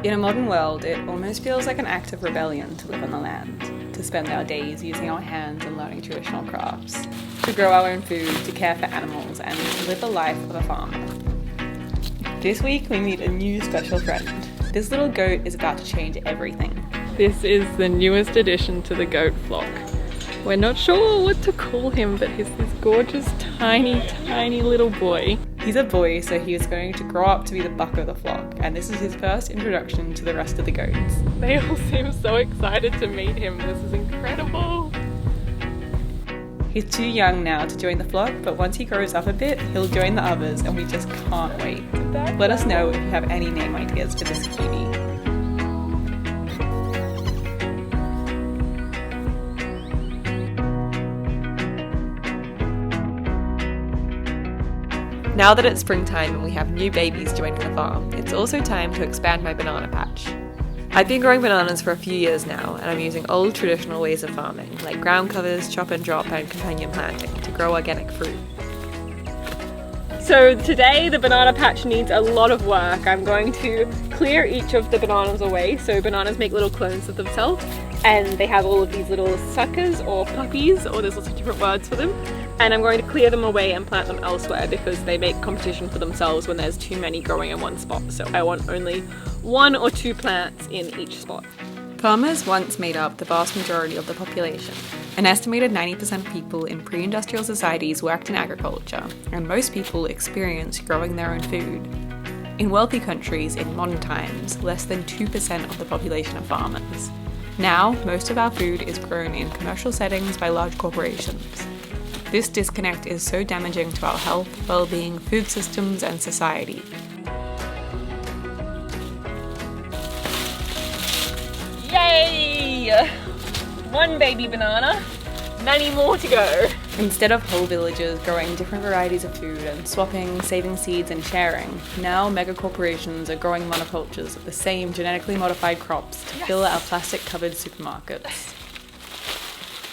In a modern world, it almost feels like an act of rebellion to live on the land, to spend our days using our hands and learning traditional crafts, to grow our own food, to care for animals, and to live the life of a farmer. This week, we meet a new special friend. This little goat is about to change everything. This is the newest addition to the goat flock. We're not sure what to call him, but he's this gorgeous, tiny little boy. He's a boy, so he is going to grow up to be the buck of the flock, and this is his first introduction to the rest of the goats. They all seem so excited to meet him. This is incredible. He's too young now to join the flock, but once he grows up a bit, he'll join the others, and we just can't wait. Let us know if you have any name ideas for this cutie. Now that it's springtime and we have new babies joining the farm, it's also time to expand my banana patch. I've been growing bananas for a few years now, and I'm using old traditional ways of farming, like ground covers, chop and drop, and companion planting, to grow organic fruit. So today the banana patch needs a lot of work. I'm going to clear each of the bananas away. So bananas make little clones of themselves, and they have all of these little suckers or puppies, or there's lots of different words for them. And I'm going to clear them away and plant them elsewhere because they make competition for themselves when there's too many growing in one spot. So I want only 1 or 2 plants in each spot. Farmers once made up the vast majority of the population. An estimated 90% of people in pre-industrial societies worked in agriculture, and most people experienced growing their own food. In wealthy countries in modern times, less than 2% of the population are farmers. Now, most of our food is grown in commercial settings by large corporations. This disconnect is so damaging to our health, well-being, food systems, and society. Yay! 1 baby banana, many more to go. Instead of whole villages growing different varieties of food and swapping, saving seeds, and sharing, now mega corporations are growing monocultures of the same genetically modified crops to fill our plastic-covered supermarkets.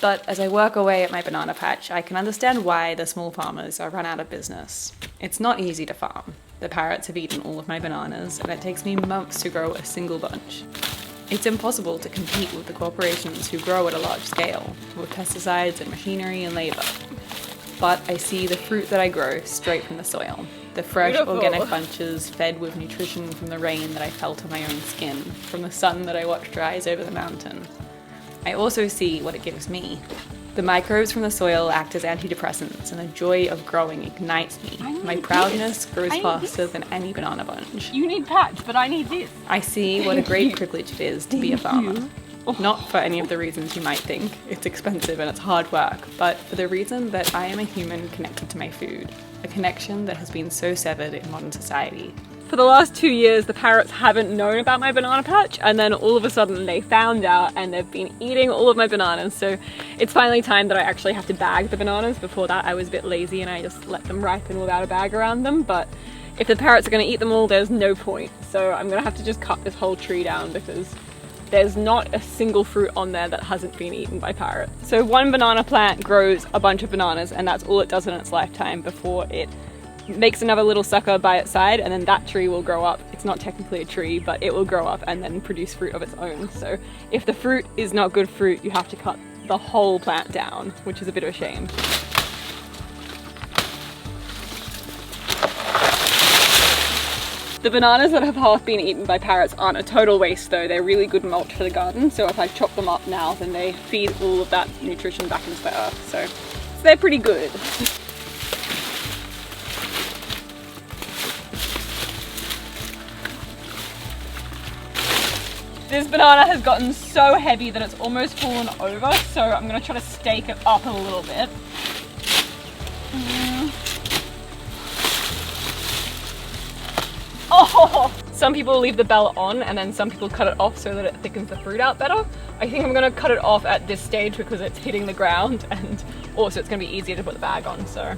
But as I work away at my banana patch, I can understand why the small farmers are run out of business. It's not easy to farm. The parrots have eaten all of my bananas, and it takes me months to grow a single bunch. It's impossible to compete with the corporations who grow at a large scale, with pesticides and machinery and labor. But I see the fruit that I grow straight from the soil. The fresh, Beautiful. organic bunches fed with nutrition from the rain that I felt on my own skin, from the sun that I watched rise over the mountain. I also see what it gives me. The microbes from the soil act as antidepressants, and the joy of growing ignites me. My proudness grows faster than any banana bunch. You need patch, but I need this. I see what a great privilege it is to be a farmer. Not for any of the reasons you might think. It's expensive and it's hard work, but for the reason that I am a human connected to my food. A connection that has been so severed in modern society. For the last 2 years, the parrots haven't known about my banana patch, and then all of a sudden they found out and they've been eating all of my bananas. So it's finally time that I actually have to bag the bananas. Before that I was a bit lazy and I just let them ripen without a bag around them, but if the parrots are going to eat them all, there's no point. So I'm going to have to just cut this whole tree down because there's not a single fruit on there that hasn't been eaten by parrots. So 1 banana plant grows a bunch of bananas, and that's all it does in its lifetime before it makes another little sucker by its side, and then that tree will grow up. It's not technically a tree, but it will grow up and then produce fruit of its own. So if the fruit is not good fruit, you have to cut the whole plant down, which is a bit of a shame. The bananas that have half been eaten by parrots aren't a total waste though. They're really good mulch for the garden, so if I chop them up now, then they feed all of that nutrition back into the earth. So they're pretty good. This banana has gotten so heavy that it's almost fallen over, so I'm going to try to stake it up a little bit. Oh! Some people leave the bell on and then some people cut it off so that it thickens the fruit out better. I think I'm going to cut it off at this stage because it's hitting the ground, and also it's going to be easier to put the bag on, so.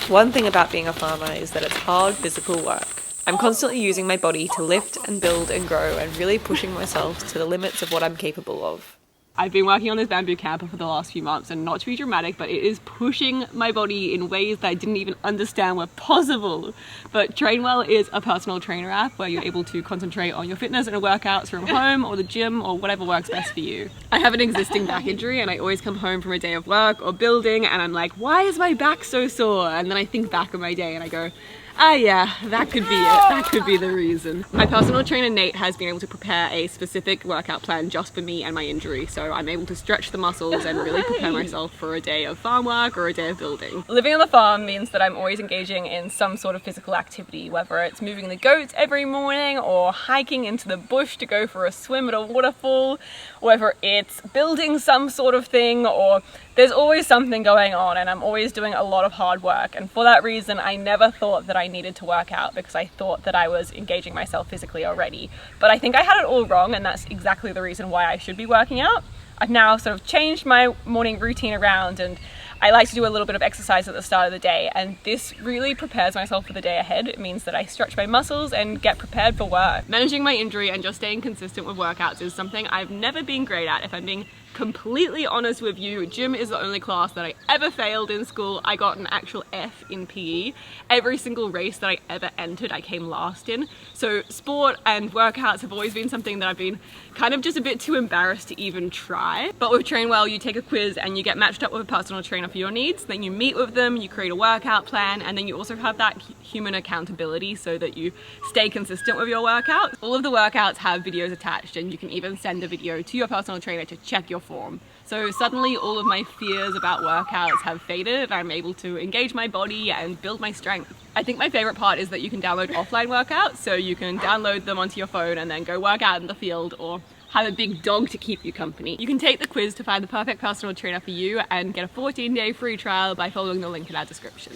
One thing about being a farmer is that it's hard physical work. I'm constantly using my body to lift and build and grow and really pushing myself to the limits of what I'm capable of. I've been working on this bamboo camper for the last few months, and not to be dramatic, but it is pushing my body in ways that I didn't even understand were possible. But Trainwell is a personal trainer app where you're able to concentrate on your fitness and workouts from home or the gym or whatever works best for you. I have an existing back injury, and I always come home from a day of work or building and I'm like, why is my back so sore? And then I think back on my day and I go, ah yeah, that could be it. That could be the reason. My personal trainer Nate has been able to prepare a specific workout plan just for me and my injury, so I'm able to stretch the muscles and really prepare myself for a day of farm work or a day of building. Living on the farm means that I'm always engaging in some sort of physical activity, whether it's moving the goats every morning or hiking into the bush to go for a swim at a waterfall, whether it's building some sort of thing, or there's always something going on, and I'm always doing a lot of hard work. And for that reason, I never thought that I needed to work out, because I thought that I was engaging myself physically already. But I think I had it all wrong, and that's exactly the reason why I should be working out. I've now sort of changed my morning routine around, and I like to do a little bit of exercise at the start of the day, and this really prepares myself for the day ahead. It means that I stretch my muscles and get prepared for work. Managing my injury and just staying consistent with workouts is something I've never been great at, if I'm being completely honest with you. Gym is the only class that I ever failed in school. I got an actual F in PE. Every single race that I ever entered, I came last in. So sport and workouts have always been something that I've been kind of just a bit too embarrassed to even try. But with Trainwell, you take a quiz and you get matched up with a personal trainer for your needs. Then you meet with them, you create a workout plan, and then you also have that human accountability so that you stay consistent with your workouts. All of the workouts have videos attached, and you can even send a video to your personal trainer to check your form. So suddenly all of my fears about workouts have faded. I'm able to engage my body and build my strength. I think my favorite part is that you can download offline workouts, so you can download them onto your phone and then go work out in the field, or have a big dog to keep you company. You can take the quiz to find the perfect personal trainer for you and get a 14-day free trial by following the link in our description.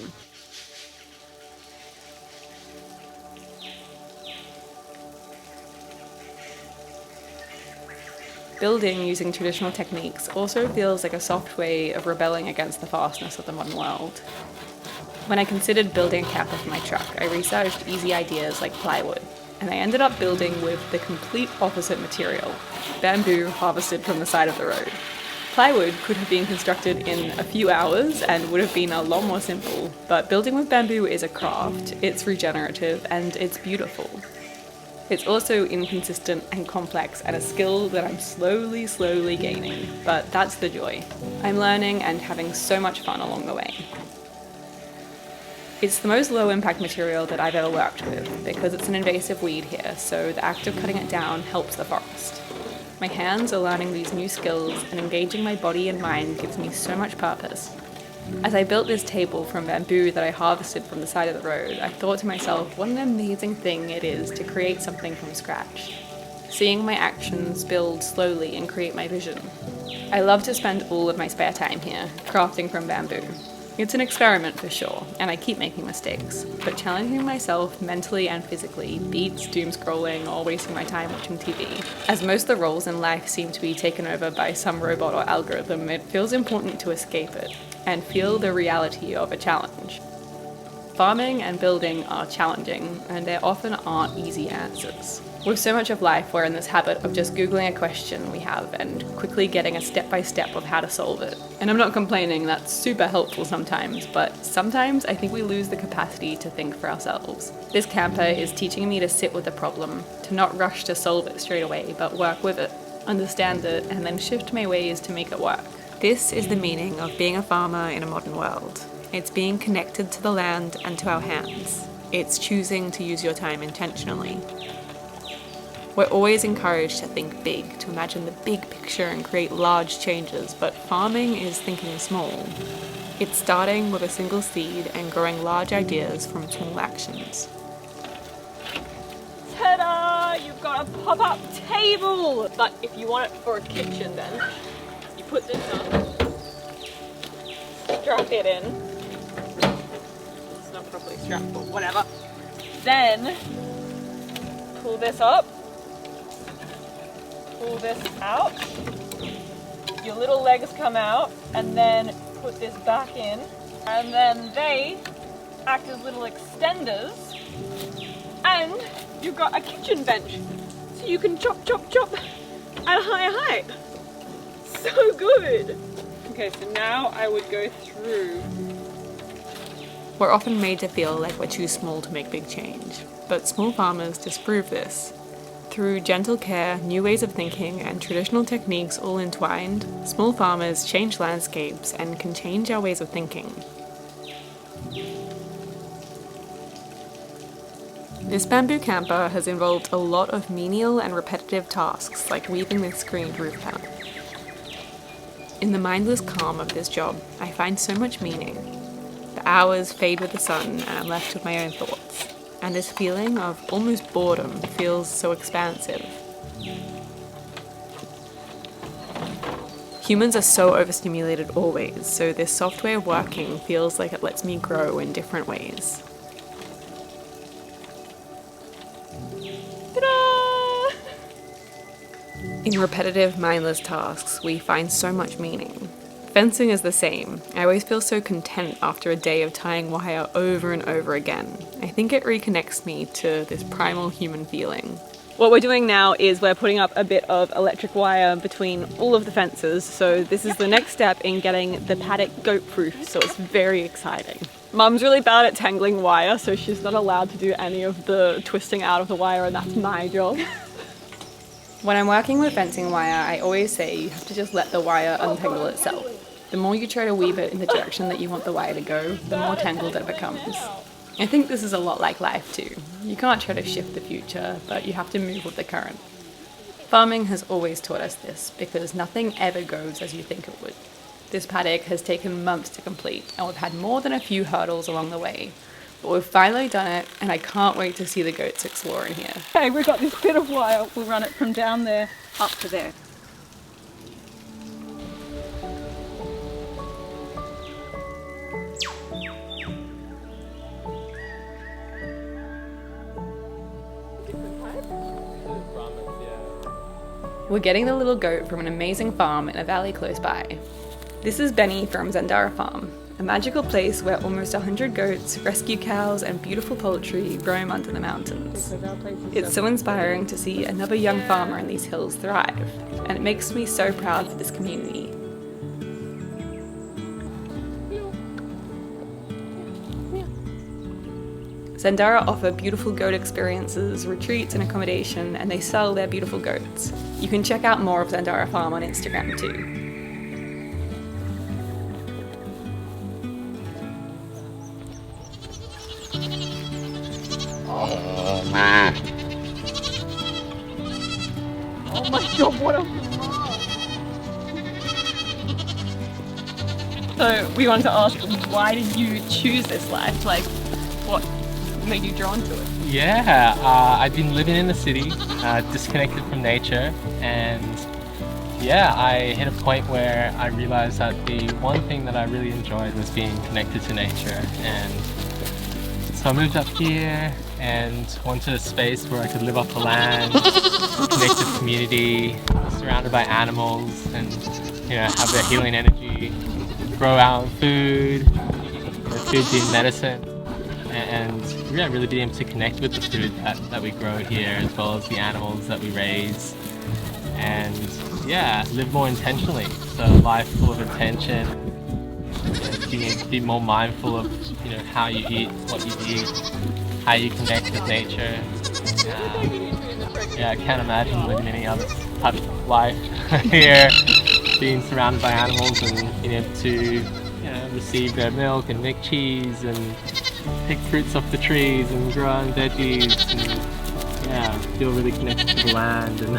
Building using traditional techniques also feels like a soft way of rebelling against the fastness of the modern world. When I considered building a camper for my truck, I researched easy ideas like plywood, and I ended up building with the complete opposite material, bamboo harvested from the side of the road. Plywood could have been constructed in a few hours and would have been a lot more simple, but building with bamboo is a craft, it's regenerative, and it's beautiful. It's also inconsistent and complex, and a skill that I'm slowly gaining, but that's the joy. I'm learning and having so much fun along the way. It's the most low impact material that I've ever worked with, because it's an invasive weed here, so the act of cutting it down helps the forest. My hands are learning these new skills, and engaging my body and mind gives me so much purpose. As I built this table from bamboo that I harvested from the side of the road, I thought to myself, what an amazing thing it is to create something from scratch. Seeing my actions build slowly and create my vision. I love to spend all of my spare time here, crafting from bamboo. It's an experiment for sure, and I keep making mistakes, but challenging myself mentally and physically beats doom scrolling or wasting my time watching TV. As most of the roles in life seem to be taken over by some robot or algorithm, it feels important to escape it and feel the reality of a challenge. Farming and building are challenging, and there often aren't easy answers. With so much of life, we're in this habit of just Googling a question we have and quickly getting a step-by-step of how to solve it. And I'm not complaining, that's super helpful sometimes, but sometimes I think we lose the capacity to think for ourselves. This camper is teaching me to sit with the problem, to not rush to solve it straight away, but work with it, understand it, and then shift my ways to make it work. This is the meaning of being a farmer in a modern world. It's being connected to the land and to our hands. It's choosing to use your time intentionally. We're always encouraged to think big, to imagine the big picture and create large changes, but farming is thinking small. It's starting with a single seed and growing large ideas from small actions. Ta-da! You've got a pop-up table! But if you want it for a kitchen then, you put this on, strap it in. It's not properly strapped, but whatever. Then, pull this up. Pull this out, your little legs come out, and then put this back in, and then they act as little extenders, and you've got a kitchen bench, so you can chop at a higher height. so good. Okay, so now I would go through. We're often made to feel like we're too small to make big change, but small farmers disprove this. Through gentle care, new ways of thinking, and traditional techniques all entwined, small farmers change landscapes and can change our ways of thinking. This bamboo camper has involved a lot of menial and repetitive tasks like weaving this screened roof panel. In the mindless calm of this job, I find so much meaning. The hours fade with the sun and I'm left with my own thoughts. And this feeling of almost boredom feels so expansive. Humans are so overstimulated always, so this soft way of working feels like it lets me grow in different ways. Ta-da! In repetitive, mindless tasks, we find so much meaning. Fencing is the same. I always feel so content after a day of tying wire over and over again. I think it reconnects me to this primal human feeling. What we're doing now is we're putting up a bit of electric wire between all of the fences, so this is the next step in getting the paddock goat-proof, so it's very exciting. Mum's really bad at tangling wire, so she's not allowed to do any of the twisting out of the wire, and that's my job. When I'm working with fencing wire, I always say you have to just let the wire untangle itself. The more you try to weave it in the direction that you want the wire to go, the more tangled it becomes. I think this is a lot like life too. You can't try to shift the future, but you have to move with the current. Farming has always taught us this, because nothing ever goes as you think it would. This paddock has taken months to complete, and we've had more than a few hurdles along the way. But we've finally done it, and I can't wait to see the goats explore in here. Okay, we've got this bit of wire. We'll run it from down there up to there. We're getting the little goat from an amazing farm in a valley close by. This is Benny from Zandara Farm, a magical place where almost 100 goats, rescue cows, and beautiful poultry roam under the mountains. It's so inspiring to see another young farmer in these hills thrive, and it makes me so proud for this community. Zandara offer beautiful goat experiences, retreats and accommodation, and they sell their beautiful goats. You can check out more of Zandara Farm on Instagram too. Oh my god, what a So we wanted to ask, why did you choose this life? Like, what made you drawn to it? Yeah, I'd been living in the city, disconnected from nature, and yeah, I hit a point where I realized that the one thing that I really enjoyed was being connected to nature, and so I moved up here and wanted a space where I could live off the land, connect to community, surrounded by animals, and have their healing energy, grow our own food, food being medicine. And yeah, really be able to connect with the food that we grow here, as well as the animals that we raise, and yeah, live more intentionally. So a life full of intention, be more mindful of how you eat, what you eat, how you connect with nature. Yeah, I can't imagine living any other type of life here, being surrounded by animals and being able to receive their milk and make cheese and pick fruits off the trees and grow our own veggies and yeah, feel really connected to the land and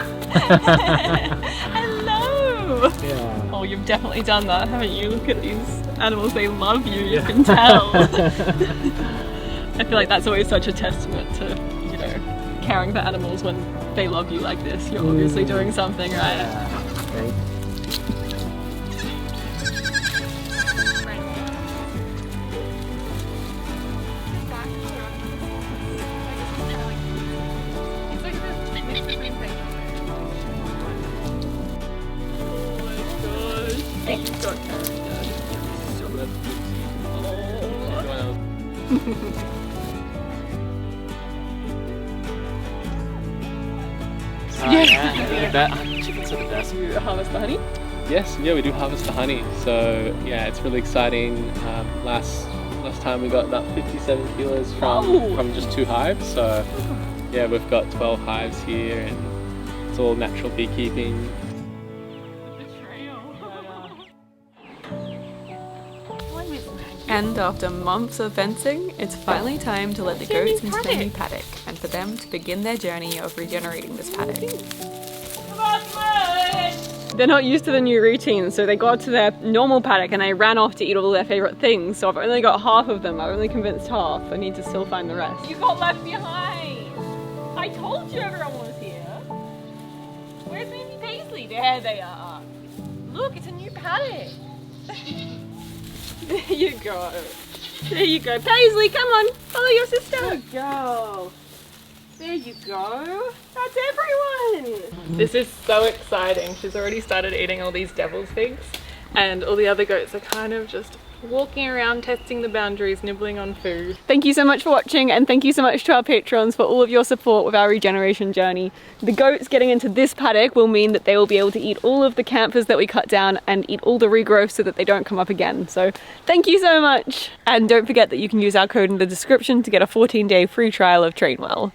Hello! yeah. Oh, you've definitely done that, haven't you? Look at these animals, they love you, you can tell. I feel like that's always such a testament to, caring for animals when they love you like this. You're obviously doing something right. Yeah. Yeah, chickens are the best. You harvest the honey? Yes, yeah, we do harvest the honey. So yeah, it's really exciting. Last time we got about 57 kilos from just 2 hives. So yeah, we've got 12 hives here, and it's all natural beekeeping. And after months of fencing, it's finally time to let the goats into their new paddock and for them to begin their journey of regenerating this paddock. They're not used to the new routine, so they got to their normal paddock and they ran off to eat all their favourite things. So I've only got half of them. I've only convinced half. I need to still find the rest. You got left behind! I told you everyone was here! Where's Mindy Paisley? There they are! Look, it's a new paddock! There you go. There you go. Paisley, come on, follow your sister. Good girl. There you go. That's everyone. This is so exciting. She's already started eating all these devil's figs, and all the other goats are kind of just walking around testing the boundaries, nibbling on food. Thank you so much for watching, and thank you so much to our patrons for all of your support with our regeneration journey. The goats getting into this paddock will mean that they will be able to eat all of the camphors that we cut down and eat all the regrowth so that they don't come up again. So thank you so much. And don't forget that you can use our code in the description to get a 14-day free trial of Trainwell.